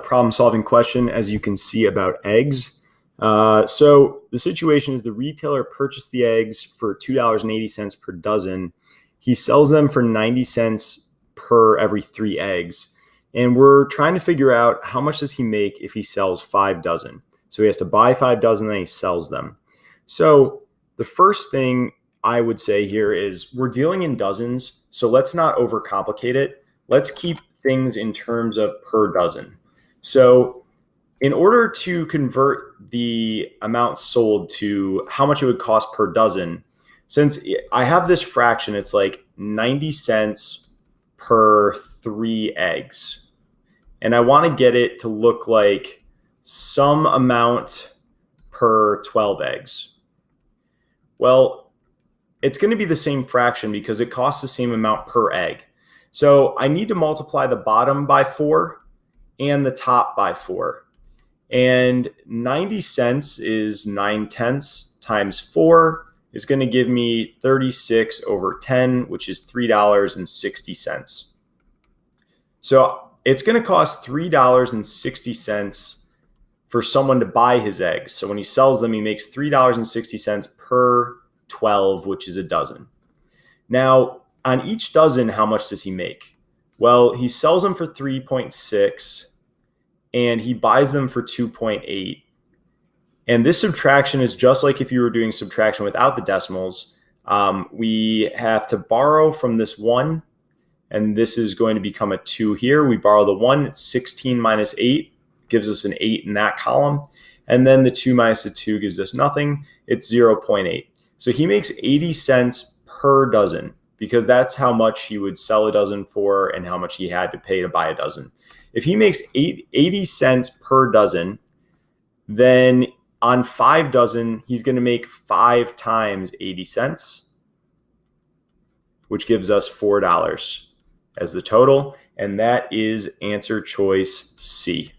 problem-solving question, as you can see, about eggs. So the situation is the retailer purchased the eggs for $2.80 per dozen. He sells them for 90 cents per every 3 eggs. And we're trying to figure out how much does he make if he sells 5 dozen. So he has to buy 5 dozen, then he sells them. So the first thing I would say here is we're dealing in dozens, so let's not overcomplicate it. Let's keep things in terms of per dozen. So in order to convert the amount sold to how much it would cost per dozen, since I have this fraction, it's like 90 cents per 3 eggs. And I want to get it to look like some amount per 12 eggs. Well, it's going to be the same fraction because it costs the same amount per egg. So I need to multiply the bottom by 4 and the top by 4. And 90 cents is 9/10 times 4 is going to give me 36 over 10, which is $3.60. So it's going to cost $3.60 for someone to buy his eggs. So when he sells them, he makes $3.60 per 12, which is a dozen. Now, on each dozen, how much does he make? Well, he sells them for 3.6 and he buys them for 2.8. And this subtraction is just like if you were doing subtraction without the decimals. We have to borrow from this 1, and this is going to become a 2 here. We borrow the 1, it's 16 minus 8, gives us an 8 in that column. And then the 2 minus the 2 gives us nothing. It's 0.8. So he makes 80 cents per dozen because that's how much he would sell a dozen for and how much he had to pay to buy a dozen. If he makes 80 cents per dozen, then on 5 dozen, he's going to make 5 times 80 cents, which gives us $4 as the total. And that is answer choice C.